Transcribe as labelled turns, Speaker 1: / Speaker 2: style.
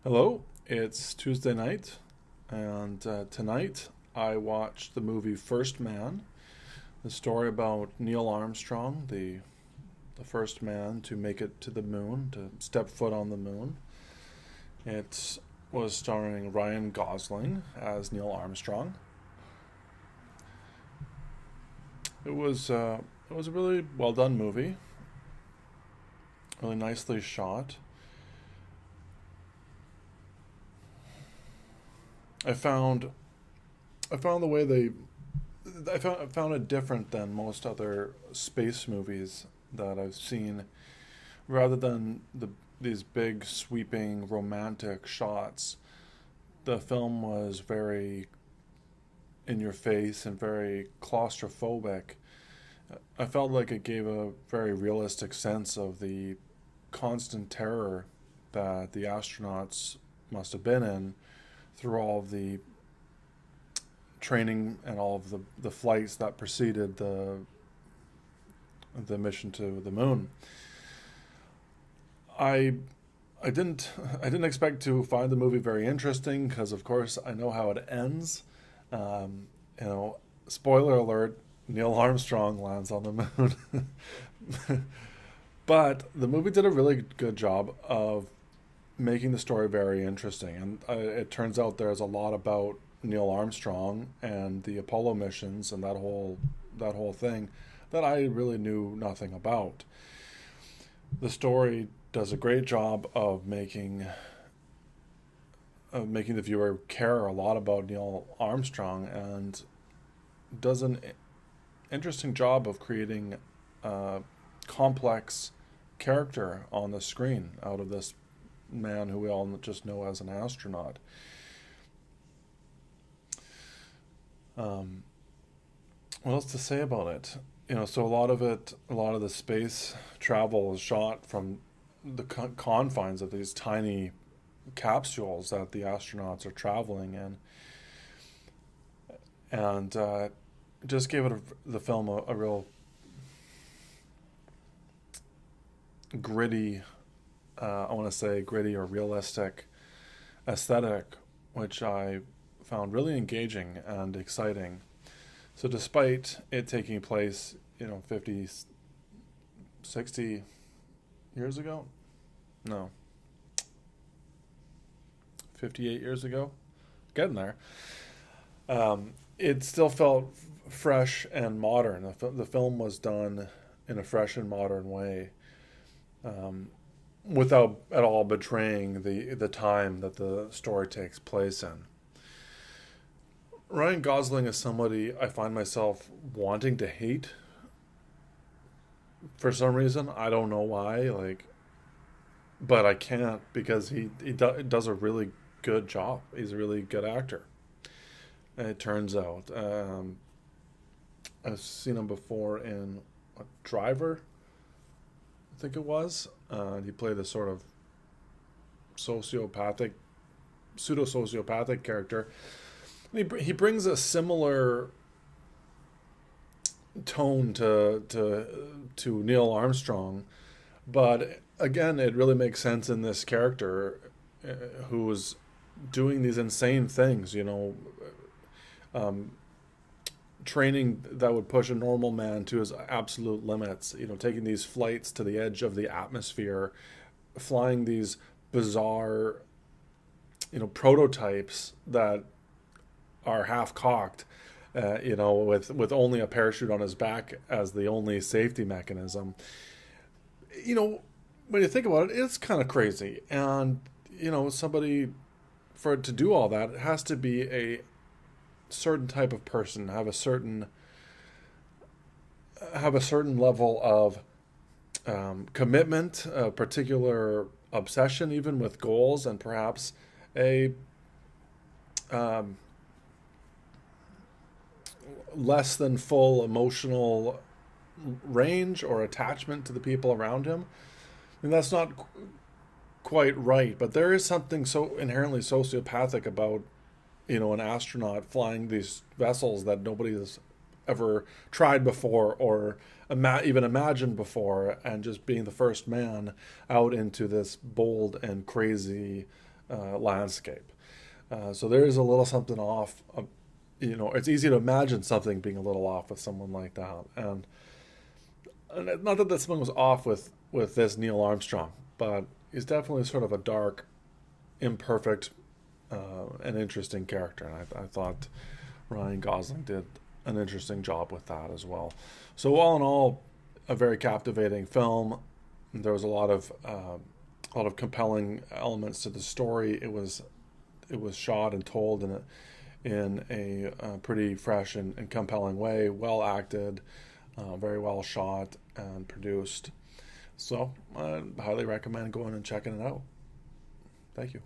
Speaker 1: Hello, it's Tuesday night, and tonight I watched the movie First Man, the story about Neil Armstrong, the first man to make it to the moon, to step foot on the moon. It was starring Ryan Gosling as Neil Armstrong. It was a really well done movie, really nicely shot. I found I found the way they I found it different than most other space movies that I've seen. Rather than these big sweeping romantic shots, the film was very in your face and very claustrophobic. I felt like it gave a very realistic sense of the constant terror that the astronauts must have been in through all of the training and all of the flights that preceded the mission to the moon. I I didn't expect to find the movie very interesting because of course I know how it ends. Um, you know, spoiler alert: Neil Armstrong lands on the moon. But the movie did a really good job of making the story very interesting, and it turns out there's a lot about Neil Armstrong and the Apollo missions and that whole thing that I really knew nothing about. The story does a great job of making the viewer care a lot about Neil Armstrong, and does an interesting job of creating a complex character on the screen out of this man who we all just know as an astronaut. Um, what else to say about it? You know, so a lot of the space travel is shot from the confines of these tiny capsules that the astronauts are traveling in, and just gave the film a real gritty, I want to say gritty or realistic aesthetic, which I found really engaging and exciting. So despite it taking place, 50, 60 years ago, no, 58 years ago, getting there, it still felt fresh and modern. The film was done in a fresh and modern way, um, without at all betraying the time that the story takes place in. Ryan Gosling is somebody I find myself wanting to hate for some reason. I don't know why, but I can't because does a really good job. He's a really good actor. And it turns out, I've seen him before in Driver, I think it was. He played this sort of sociopathic, pseudo sociopathic character. He brings a similar tone to Neil Armstrong, but again, it really makes sense in this character who's doing these insane things. Um, Training that would push a normal man to his absolute limits. Taking these flights to the edge of the atmosphere, flying these bizarre, prototypes that are half cocked, with only a parachute on his back as the only safety mechanism. You know, when you think about it, it's kind of crazy. And, somebody, for it to do all that, it has to be a certain type of person, have a certain level of commitment, a particular obsession, even with goals, and perhaps a um, less than full emotional range or attachment to the people around him. And that's not quite right, but there is something so inherently sociopathic about, an astronaut flying these vessels that nobody has ever tried before or even imagined before, and just being the first man out into this bold and crazy landscape. So there is a little something off. It's easy to imagine something being a little off with someone like that. And not that something was off with this Neil Armstrong, but he's definitely sort of a dark, imperfect, and interesting character. And I thought Ryan Gosling did an interesting job with that as well. So all in all, a very captivating film. There was a lot of compelling elements to the story. It was shot and told in a pretty fresh and compelling way. Well acted, very well shot and produced. So I highly recommend going and checking it out. Thank you.